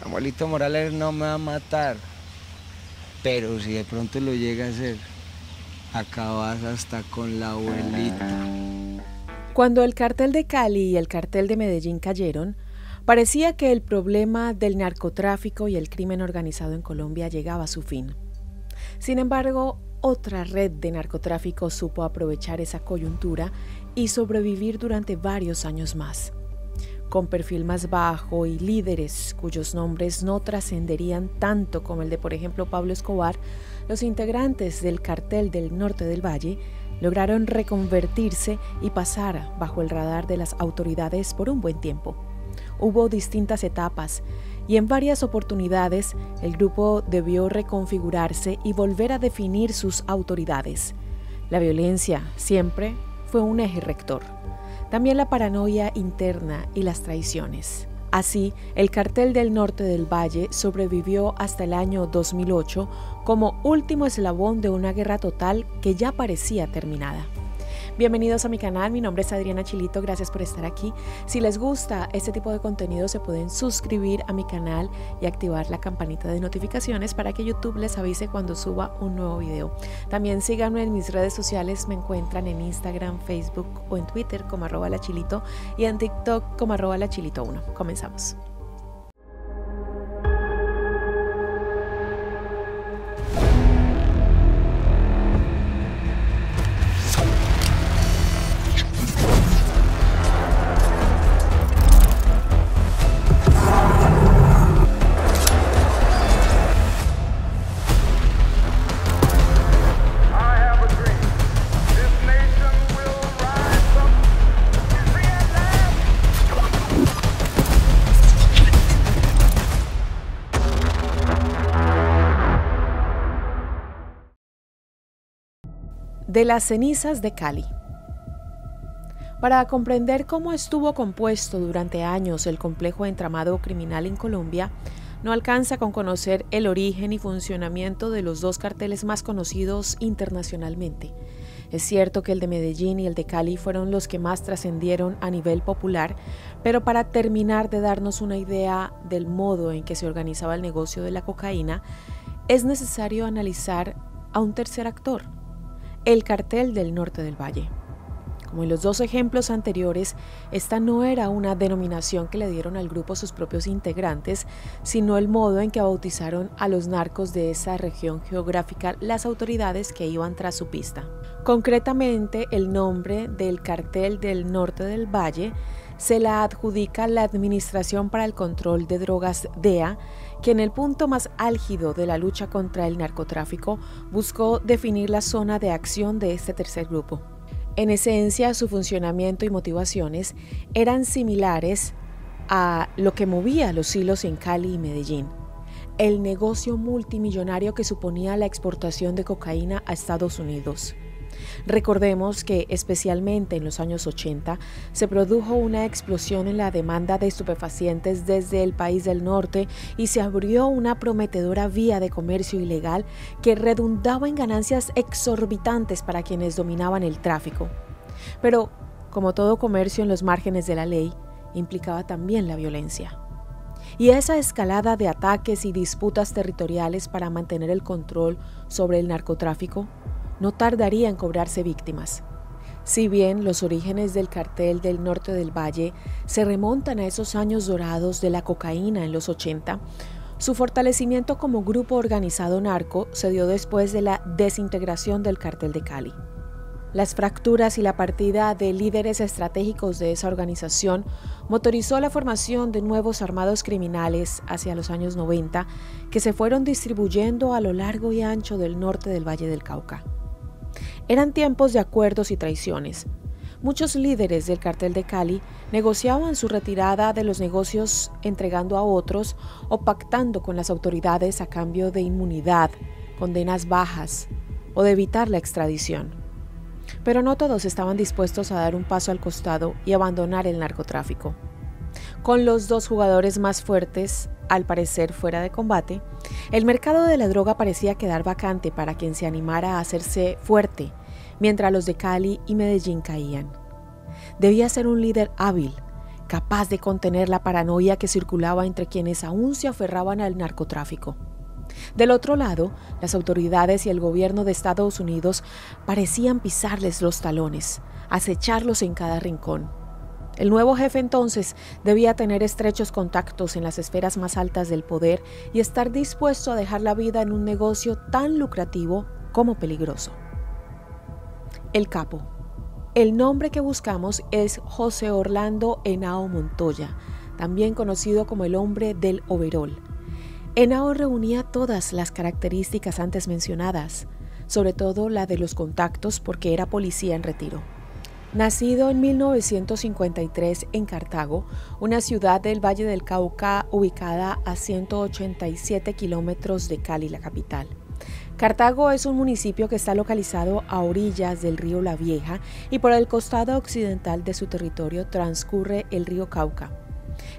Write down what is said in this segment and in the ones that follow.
Abuelito Morales no me va a matar, pero si de pronto lo llega a hacer, acabas hasta con la abuelita. Cuando el cartel de Cali y el cartel de Medellín cayeron, parecía que el problema del narcotráfico y el crimen organizado en Colombia llegaba a su fin. Sin embargo, otra red de narcotráfico supo aprovechar esa coyuntura y sobrevivir durante varios años más. Con perfil más bajo y líderes cuyos nombres no trascenderían tanto como el de, por ejemplo, Pablo Escobar, los integrantes del Cartel del Norte del Valle lograron reconvertirse y pasar bajo el radar de las autoridades por un buen tiempo. Hubo distintas etapas y en varias oportunidades el grupo debió reconfigurarse y volver a definir sus autoridades. La violencia siempre fue un eje rector. También la paranoia interna y las traiciones. Así, el Cartel del Norte del Valle sobrevivió hasta el año 2008 como último eslabón de una guerra total que ya parecía terminada. Bienvenidos a mi canal, mi nombre es Adriana Chilito, gracias por estar aquí. Si les gusta este tipo de contenido se pueden suscribir a mi canal y activar la campanita de notificaciones para que YouTube les avise cuando suba un nuevo video. También síganme en mis redes sociales, me encuentran en Instagram, Facebook o en Twitter como @lachilito y en TikTok como @lachilito1. Comenzamos. De las cenizas de Cali. Para comprender cómo estuvo compuesto durante años el complejo entramado criminal en Colombia, no alcanza con conocer el origen y funcionamiento de los dos carteles más conocidos internacionalmente. Es cierto que el de Medellín y el de Cali fueron los que más trascendieron a nivel popular, pero para terminar de darnos una idea del modo en que se organizaba el negocio de la cocaína, es necesario analizar a un tercer actor, el Cartel del Norte del Valle. Como en los dos ejemplos anteriores, esta no era una denominación que le dieron al grupo sus propios integrantes, sino el modo en que bautizaron a los narcos de esa región geográfica las autoridades que iban tras su pista. Concretamente, el nombre del Cartel del Norte del Valle se la adjudica la Administración para el Control de Drogas DEA, que en el punto más álgido de la lucha contra el narcotráfico buscó definir la zona de acción de este tercer grupo. En esencia, su funcionamiento y motivaciones eran similares a lo que movía los hilos en Cali y Medellín: el negocio multimillonario que suponía la exportación de cocaína a Estados Unidos. Recordemos que especialmente en los años 80 se produjo una explosión en la demanda de estupefacientes desde el país del norte y se abrió una prometedora vía de comercio ilegal que redundaba en ganancias exorbitantes para quienes dominaban el tráfico. Pero, como todo comercio en los márgenes de la ley, implicaba también la violencia. Y esa escalada de ataques y disputas territoriales para mantener el control sobre el narcotráfico no tardaría en cobrarse víctimas. Si bien los orígenes del Cartel del Norte del Valle se remontan a esos años dorados de la cocaína en los 80, su fortalecimiento como grupo organizado narco se dio después de la desintegración del Cartel de Cali. Las fracturas y la partida de líderes estratégicos de esa organización motorizó la formación de nuevos armados criminales hacia los años 90 que se fueron distribuyendo a lo largo y ancho del norte del Valle del Cauca. Eran tiempos de acuerdos y traiciones. Muchos líderes del Cartel de Cali negociaban su retirada de los negocios entregando a otros o pactando con las autoridades a cambio de inmunidad, condenas bajas o de evitar la extradición. Pero no todos estaban dispuestos a dar un paso al costado y abandonar el narcotráfico. Con los dos jugadores más fuertes, al parecer fuera de combate, el mercado de la droga parecía quedar vacante para quien se animara a hacerse fuerte, mientras los de Cali y Medellín caían. Debía ser un líder hábil, capaz de contener la paranoia que circulaba entre quienes aún se aferraban al narcotráfico. Del otro lado, las autoridades y el gobierno de Estados Unidos parecían pisarles los talones, acecharlos en cada rincón. El nuevo jefe entonces debía tener estrechos contactos en las esferas más altas del poder y estar dispuesto a dejar la vida en un negocio tan lucrativo como peligroso. El capo. El nombre que buscamos es José Orlando Henao Montoya, también conocido como el hombre del overol. Henao reunía todas las características antes mencionadas, sobre todo la de los contactos porque era policía en retiro. Nacido en 1953 en Cartago, una ciudad del Valle del Cauca ubicada a 187 kilómetros de Cali, la capital. Cartago es un municipio que está localizado a orillas del río La Vieja y por el costado occidental de su territorio transcurre el río Cauca.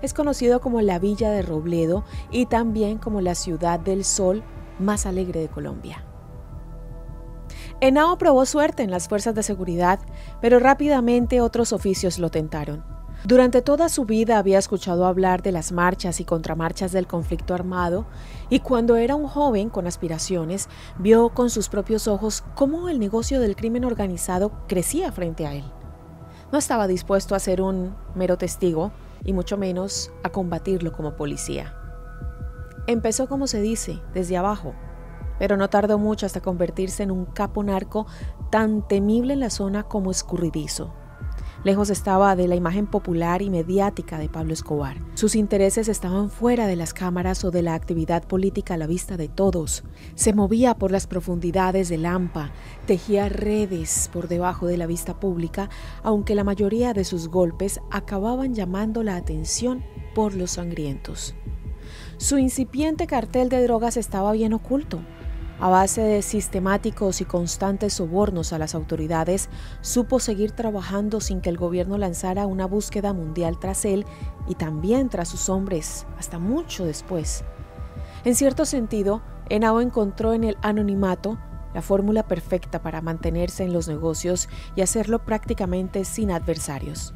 Es conocido como la Villa de Robledo y también como la ciudad del sol más alegre de Colombia. Henao probó suerte en las fuerzas de seguridad, pero rápidamente otros oficios lo tentaron. Durante toda su vida había escuchado hablar de las marchas y contramarchas del conflicto armado y cuando era un joven con aspiraciones, vio con sus propios ojos cómo el negocio del crimen organizado crecía frente a él. No estaba dispuesto a ser un mero testigo y mucho menos a combatirlo como policía. Empezó, como se dice, desde abajo, pero no tardó mucho hasta convertirse en un capo narco tan temible en la zona como escurridizo. Lejos estaba de la imagen popular y mediática de Pablo Escobar. Sus intereses estaban fuera de las cámaras o de la actividad política a la vista de todos. Se movía por las profundidades del Lampa, tejía redes por debajo de la vista pública, aunque la mayoría de sus golpes acababan llamando la atención por los sangrientos. Su incipiente cartel de drogas estaba bien oculto. A base de sistemáticos y constantes sobornos a las autoridades, supo seguir trabajando sin que el gobierno lanzara una búsqueda mundial tras él y también tras sus hombres, hasta mucho después. En cierto sentido, Henao encontró en el anonimato la fórmula perfecta para mantenerse en los negocios y hacerlo prácticamente sin adversarios.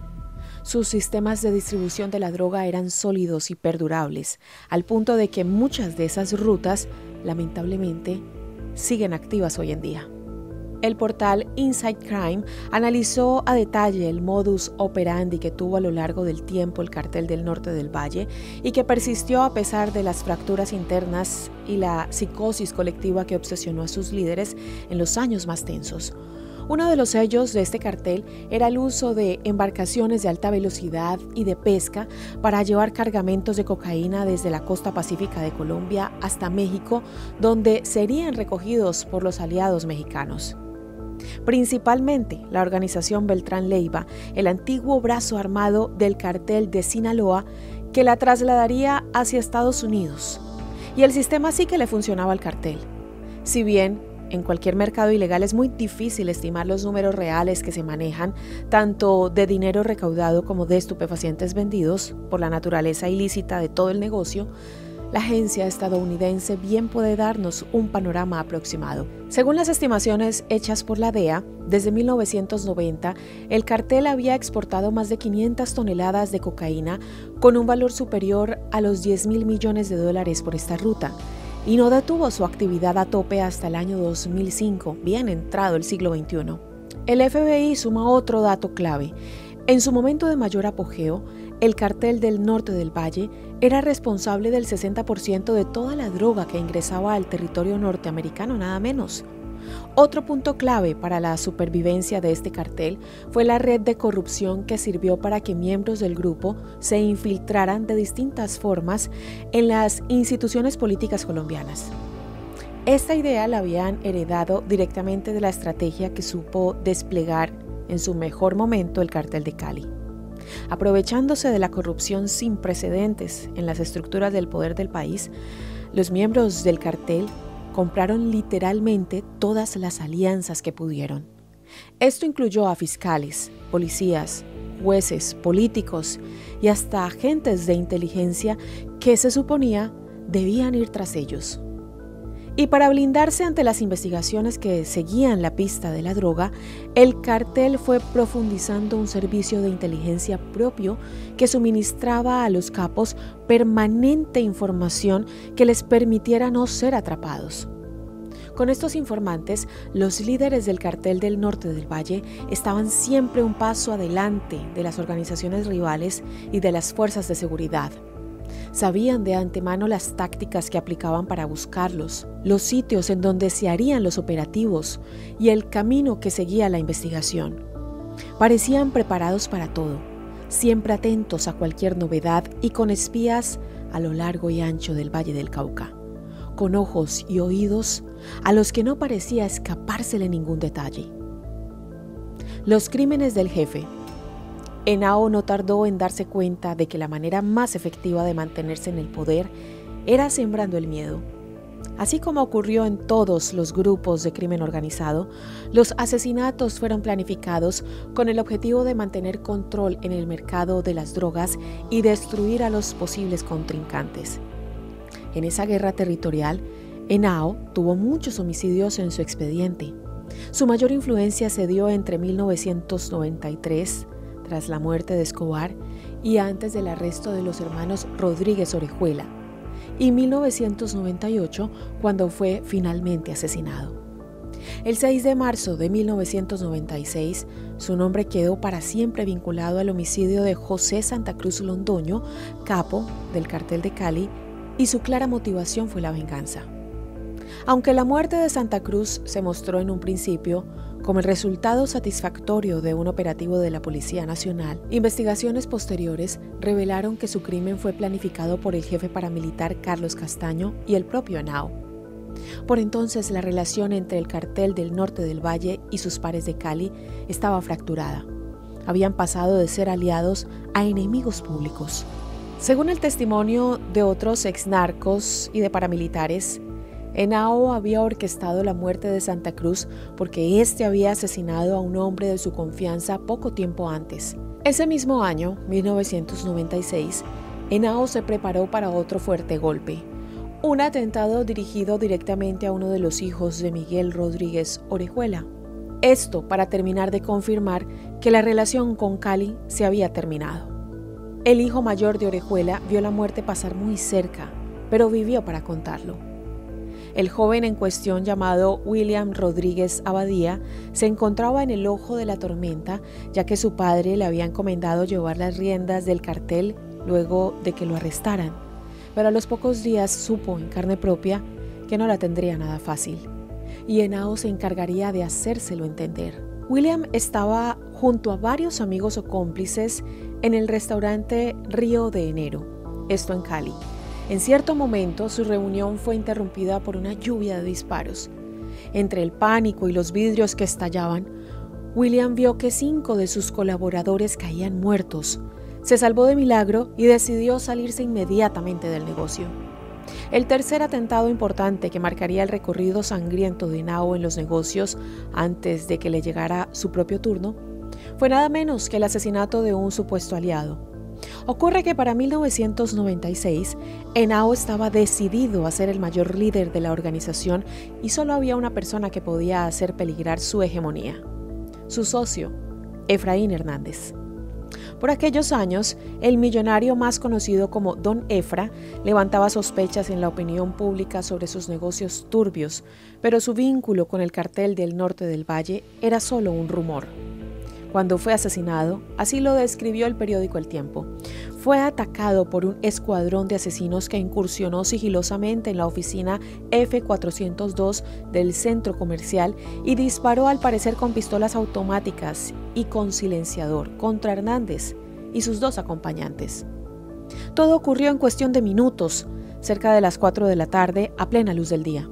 Sus sistemas de distribución de la droga eran sólidos y perdurables, al punto de que muchas de esas rutas, lamentablemente, siguen activas hoy en día. El portal Inside Crime analizó a detalle el modus operandi que tuvo a lo largo del tiempo el Cartel del Norte del Valle y que persistió a pesar de las fracturas internas y la psicosis colectiva que obsesionó a sus líderes en los años más tensos. Uno de los sellos de este cartel era el uso de embarcaciones de alta velocidad y de pesca para llevar cargamentos de cocaína desde la costa pacífica de Colombia hasta México, donde serían recogidos por los aliados mexicanos. Principalmente la organización Beltrán Leiva, el antiguo brazo armado del cartel de Sinaloa, que la trasladaría hacia Estados Unidos. Y el sistema sí que le funcionaba al cartel. Si bien en cualquier mercado ilegal es muy difícil estimar los números reales que se manejan, tanto de dinero recaudado como de estupefacientes vendidos, por la naturaleza ilícita de todo el negocio, la agencia estadounidense bien puede darnos un panorama aproximado. Según las estimaciones hechas por la DEA, desde 1990, el cartel había exportado más de 500 toneladas de cocaína con un valor superior a los $10.000 millones por esta ruta, y no detuvo su actividad a tope hasta el año 2005, bien entrado el siglo XXI. El FBI suma otro dato clave. En su momento de mayor apogeo, el Cartel del Norte del Valle era responsable del 60% de toda la droga que ingresaba al territorio norteamericano, nada menos. Otro punto clave para la supervivencia de este cartel fue la red de corrupción que sirvió para que miembros del grupo se infiltraran de distintas formas en las instituciones políticas colombianas. Esta idea la habían heredado directamente de la estrategia que supo desplegar en su mejor momento el Cartel de Cali. Aprovechándose de la corrupción sin precedentes en las estructuras del poder del país, los miembros del cartel compraron literalmente todas las alianzas que pudieron. Esto incluyó a fiscales, policías, jueces, políticos y hasta agentes de inteligencia que se suponía debían ir tras ellos. Y para blindarse ante las investigaciones que seguían la pista de la droga, el cartel fue profundizando un servicio de inteligencia propio que suministraba a los capos permanente información que les permitiera no ser atrapados. Con estos informantes, los líderes del cartel del norte del Valle estaban siempre un paso adelante de las organizaciones rivales y de las fuerzas de seguridad. Sabían de antemano las tácticas que aplicaban para buscarlos, los sitios en donde se harían los operativos y el camino que seguía la investigación. Parecían preparados para todo, siempre atentos a cualquier novedad y con espías a lo largo y ancho del Valle del Cauca, con ojos y oídos a los que no parecía escapársele ningún detalle. Los crímenes del jefe. Henao no tardó en darse cuenta de que la manera más efectiva de mantenerse en el poder era sembrando el miedo. Así como ocurrió en todos los grupos de crimen organizado, los asesinatos fueron planificados con el objetivo de mantener control en el mercado de las drogas y destruir a los posibles contrincantes. En esa guerra territorial, Henao tuvo muchos homicidios en su expediente. Su mayor influencia se dio entre 1993, tras la muerte de Escobar, y antes del arresto de los hermanos Rodríguez Orejuela, y 1998, cuando fue finalmente asesinado. El 6 de marzo de 1996, su nombre quedó para siempre vinculado al homicidio de José Santa Cruz Londoño, capo del cartel de Cali, y su clara motivación fue la venganza. Aunque la muerte de Santa Cruz se mostró en un principio como el resultado satisfactorio de un operativo de la Policía Nacional, investigaciones posteriores revelaron que su crimen fue planificado por el jefe paramilitar Carlos Castaño y el propio Henao. Por entonces, la relación entre el cartel del norte del Valle y sus pares de Cali estaba fracturada. Habían pasado de ser aliados a enemigos públicos. Según el testimonio de otros exnarcos y de paramilitares, Henao había orquestado la muerte de Santa Cruz porque éste había asesinado a un hombre de su confianza poco tiempo antes. Ese mismo año, 1996, Henao se preparó para otro fuerte golpe, un atentado dirigido directamente a uno de los hijos de Miguel Rodríguez Orejuela. Esto para terminar de confirmar que la relación con Cali se había terminado. El hijo mayor de Orejuela vio la muerte pasar muy cerca, pero vivió para contarlo. El joven en cuestión, llamado William Rodríguez Abadía, se encontraba en el ojo de la tormenta, ya que su padre le había encomendado llevar las riendas del cartel luego de que lo arrestaran. Pero a los pocos días supo en carne propia que no la tendría nada fácil, y Henao se encargaría de hacérselo entender. William estaba junto a varios amigos o cómplices en el restaurante Río de Enero, esto en Cali. En cierto momento, su reunión fue interrumpida por una lluvia de disparos. Entre el pánico y los vidrios que estallaban, William vio que 5 de sus colaboradores caían muertos. Se salvó de milagro y decidió salirse inmediatamente del negocio. El tercer atentado importante que marcaría el recorrido sangriento de Henao en los negocios antes de que le llegara su propio turno fue nada menos que el asesinato de un supuesto aliado. Ocurre que para 1996, Henao estaba decidido a ser el mayor líder de la organización y solo había una persona que podía hacer peligrar su hegemonía: su socio, Efraín Hernández. Por aquellos años, el millonario más conocido como Don Efra levantaba sospechas en la opinión pública sobre sus negocios turbios, pero su vínculo con el cartel del norte del Valle era solo un rumor. Cuando fue asesinado, así lo describió el periódico El Tiempo, fue atacado por un escuadrón de asesinos que incursionó sigilosamente en la oficina F402 del centro comercial y disparó al parecer con pistolas automáticas y con silenciador contra Hernández y sus 2 acompañantes. Todo ocurrió en cuestión de minutos, cerca de las 4 de la tarde, a plena luz del día.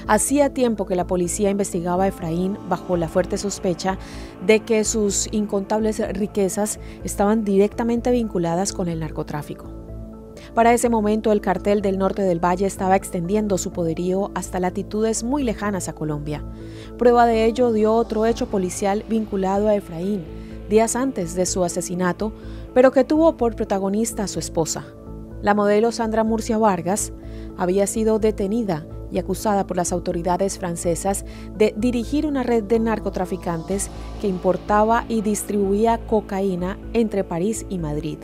Hacía tiempo que la policía investigaba a Efraín bajo la fuerte sospecha de que sus incontables riquezas estaban directamente vinculadas con el narcotráfico. Para ese momento, el cartel del norte del Valle estaba extendiendo su poderío hasta latitudes muy lejanas a Colombia. Prueba de ello dio otro hecho policial vinculado a Efraín, días antes de su asesinato, pero que tuvo por protagonista a su esposa. La modelo Sandra Murcia Vargas había sido detenida y acusada por las autoridades francesas de dirigir una red de narcotraficantes que importaba y distribuía cocaína entre París y Madrid.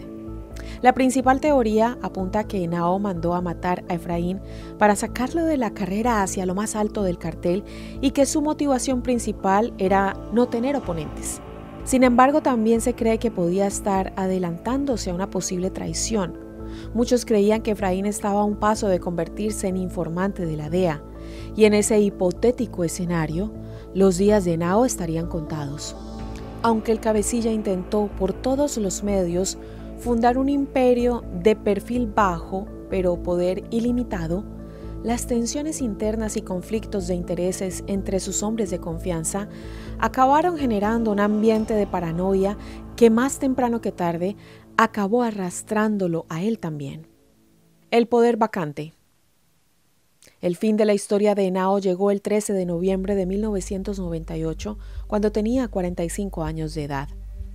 La principal teoría apunta a que Henao mandó a matar a Efraín para sacarlo de la carrera hacia lo más alto del cartel y que su motivación principal era no tener oponentes. Sin embargo, también se cree que podía estar adelantándose a una posible traición. Muchos creían que Efraín estaba a un paso de convertirse en informante de la DEA, y en ese hipotético escenario, los días de Henao estarían contados. Aunque el cabecilla intentó por todos los medios fundar un imperio de perfil bajo, pero poder ilimitado, las tensiones internas y conflictos de intereses entre sus hombres de confianza acabaron generando un ambiente de paranoia que más temprano que tarde acabó arrastrándolo a él también. El poder vacante. El fin de la historia de Henao llegó el 13 de noviembre de 1998, cuando tenía 45 años de edad.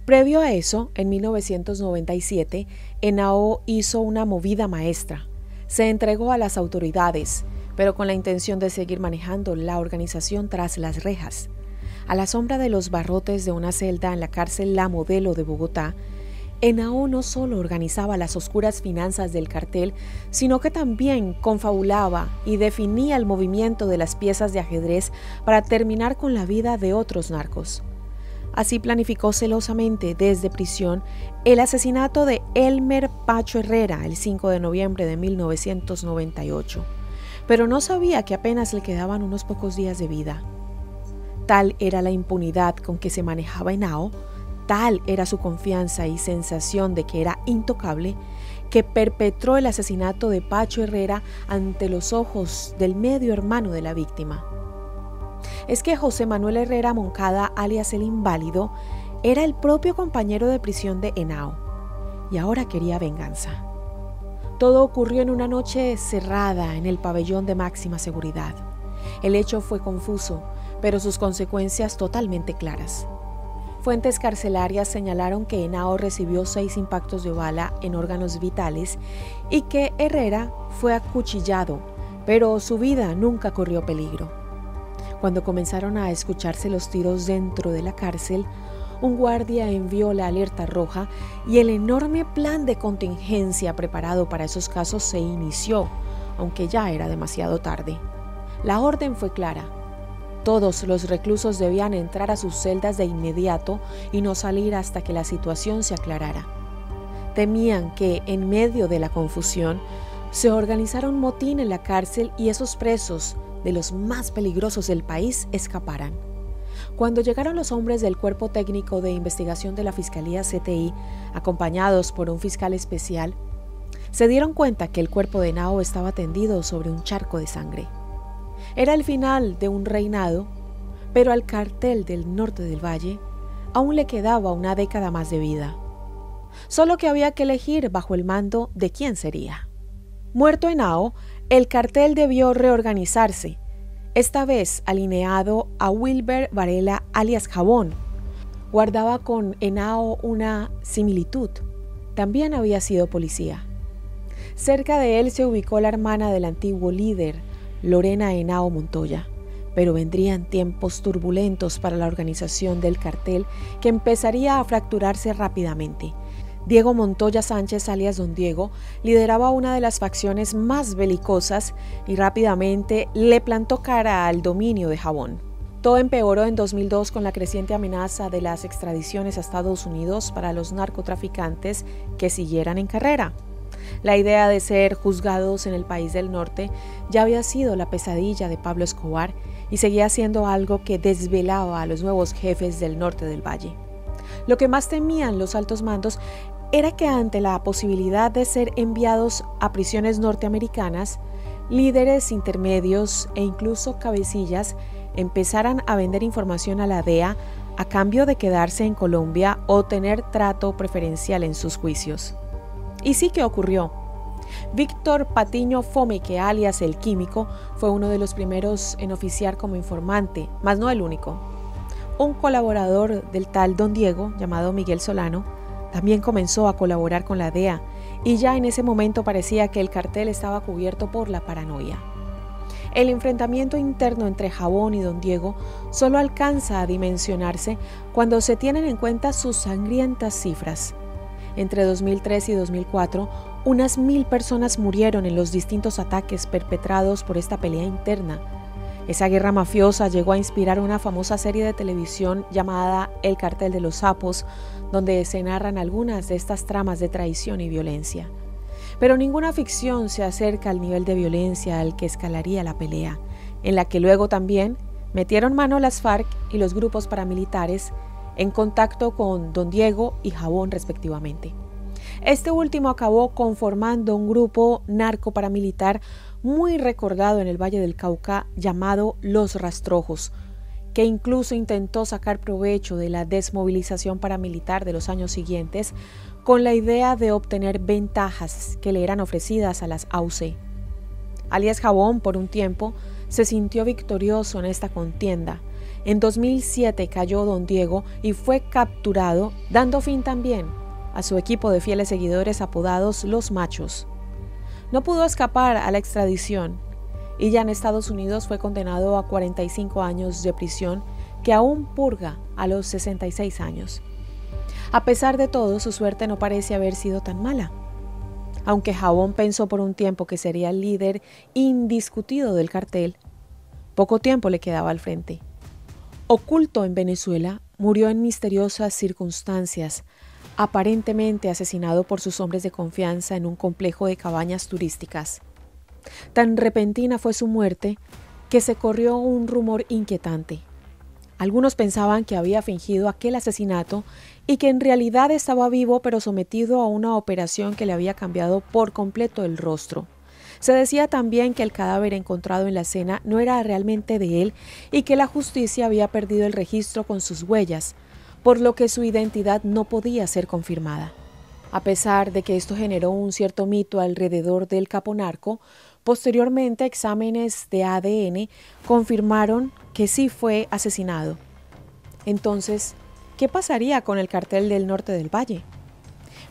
Previo a eso, en 1997, Henao hizo una movida maestra. Se entregó a las autoridades, pero con la intención de seguir manejando la organización tras las rejas. A la sombra de los barrotes de una celda en la cárcel La Modelo de Bogotá, Henao no solo organizaba las oscuras finanzas del cartel, sino que también confabulaba y definía el movimiento de las piezas de ajedrez para terminar con la vida de otros narcos. Así planificó celosamente desde prisión el asesinato de Elmer Pacho Herrera el 5 de noviembre de 1998, pero no sabía que apenas le quedaban unos pocos días de vida. Tal era la impunidad con que se manejaba Henao, tal era su confianza y sensación de que era intocable, que perpetró el asesinato de Pacho Herrera ante los ojos del medio hermano de la víctima. Es que José Manuel Herrera Moncada, alias el Inválido, era el propio compañero de prisión de Henao, y ahora quería venganza. Todo ocurrió en una noche cerrada en el pabellón de máxima seguridad. El hecho fue confuso, pero sus consecuencias totalmente claras. Fuentes carcelarias señalaron que Henao recibió 6 impactos de bala en órganos vitales y que Herrera fue acuchillado, pero su vida nunca corrió peligro. Cuando comenzaron a escucharse los tiros dentro de la cárcel, un guardia envió la alerta roja y el enorme plan de contingencia preparado para esos casos se inició, aunque ya era demasiado tarde. La orden fue clara. Todos los reclusos debían entrar a sus celdas de inmediato y no salir hasta que la situación se aclarara. Temían que, en medio de la confusión, se organizara un motín en la cárcel y esos presos, de los más peligrosos del país, escaparan. Cuando llegaron los hombres del Cuerpo Técnico de Investigación de la Fiscalía CTI, acompañados por un fiscal especial, se dieron cuenta que el cuerpo de Henao estaba tendido sobre un charco de sangre. Era el final de un reinado, pero al cartel del norte del Valle aún le quedaba una década más de vida. Solo que había que elegir bajo el mando de quién sería. Muerto Henao, el cartel debió reorganizarse, esta vez alineado a Wilber Varela alias Jabón. Guardaba con Henao una similitud. También había sido policía. Cerca de él se ubicó la hermana del antiguo líder, Lorena Henao Montoya. Pero vendrían tiempos turbulentos para la organización del cartel que empezaría a fracturarse rápidamente. Diego Montoya Sánchez, alias Don Diego, lideraba una de las facciones más belicosas y rápidamente le plantó cara al dominio de Jabón. Todo empeoró en 2002 con la creciente amenaza de las extradiciones a Estados Unidos para los narcotraficantes que siguieran en carrera. La idea de ser juzgados en el país del norte ya había sido la pesadilla de Pablo Escobar y seguía siendo algo que desvelaba a los nuevos jefes del norte del Valle. Lo que más temían los altos mandos era que ante la posibilidad de ser enviados a prisiones norteamericanas, líderes intermedios e incluso cabecillas empezaran a vender información a la DEA a cambio de quedarse en Colombia o tener trato preferencial en sus juicios. Y sí que ocurrió. Víctor Patiño Fomeque, alias El Químico, fue uno de los primeros en oficiar como informante, mas no el único. Un colaborador del tal Don Diego, llamado Miguel Solano, también comenzó a colaborar con la DEA y ya en ese momento parecía que el cartel estaba cubierto por la paranoia. El enfrentamiento interno entre Jabón y Don Diego solo alcanza a dimensionarse cuando se tienen en cuenta sus sangrientas cifras. Entre 2003 y 2004, unas 1000 personas murieron en los distintos ataques perpetrados por esta pelea interna. Esa guerra mafiosa llegó a inspirar una famosa serie de televisión llamada El Cartel de los Sapos, donde se narran algunas de estas tramas de traición y violencia. Pero ninguna ficción se acerca al nivel de violencia al que escalaría la pelea, en la que luego también metieron mano las FARC y los grupos paramilitares en contacto con Don Diego y Jabón respectivamente. Este último acabó conformando un grupo narcoparamilitar muy recordado en el Valle del Cauca llamado Los Rastrojos, que incluso intentó sacar provecho de la desmovilización paramilitar de los años siguientes con la idea de obtener ventajas que le eran ofrecidas a las AUC. Alias Jabón, por un tiempo, se sintió victorioso en esta contienda. En 2007 cayó Don Diego y fue capturado, dando fin también a su equipo de fieles seguidores apodados Los Machos. No pudo escapar a la extradición y ya en Estados Unidos fue condenado a 45 años de prisión que aún purga a los 66 años. A pesar de todo, su suerte no parece haber sido tan mala. Aunque Jabón pensó por un tiempo que sería el líder indiscutido del cartel, poco tiempo le quedaba al frente. Oculto en Venezuela, murió en misteriosas circunstancias, aparentemente asesinado por sus hombres de confianza en un complejo de cabañas turísticas. Tan repentina fue su muerte que se corrió un rumor inquietante. Algunos pensaban que había fingido aquel asesinato y que en realidad estaba vivo pero sometido a una operación que le había cambiado por completo el rostro. Se decía también que el cadáver encontrado en la escena no era realmente de él y que la justicia había perdido el registro con sus huellas, por lo que su identidad no podía ser confirmada. A pesar de que esto generó un cierto mito alrededor del capo narco, posteriormente exámenes de ADN confirmaron que sí fue asesinado. Entonces, ¿qué pasaría con el cartel del norte del Valle?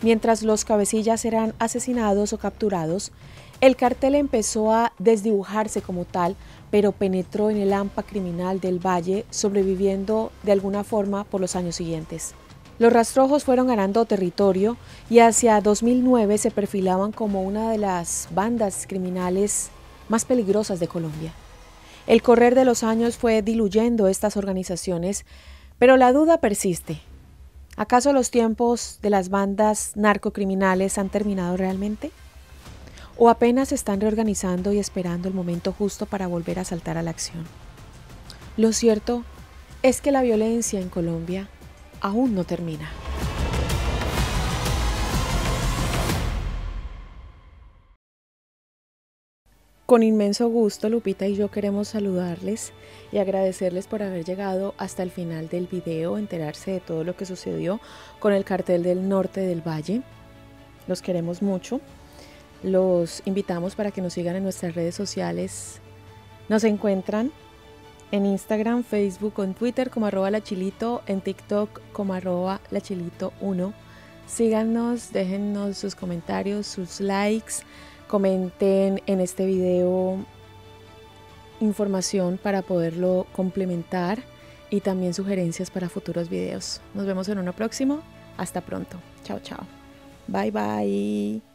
Mientras los cabecillas eran asesinados o capturados, el cartel empezó a desdibujarse como tal, pero penetró en el hampa criminal del Valle, sobreviviendo de alguna forma por los años siguientes. Los Rastrojos fueron ganando territorio y hacia 2009 se perfilaban como una de las bandas criminales más peligrosas de Colombia. El correr de los años fue diluyendo estas organizaciones, pero la duda persiste. ¿Acaso los tiempos de las bandas narcocriminales han terminado realmente? ¿O apenas se están reorganizando y esperando el momento justo para volver a saltar a la acción? Lo cierto es que la violencia en Colombia aún no termina. Con inmenso gusto, Lupita y yo queremos saludarles y agradecerles por haber llegado hasta el final del video, enterarse de todo lo que sucedió con el cartel del norte del Valle. Los queremos mucho. Los invitamos para que nos sigan en nuestras redes sociales. Nos encuentran en Instagram, Facebook o en Twitter como @lachilito, en TikTok como @lachilito1. Síganos, déjennos sus comentarios, sus likes, comenten en este video información para poderlo complementar y también sugerencias para futuros videos. Nos vemos en uno próximo. Hasta pronto. Chao, chao. Bye, bye.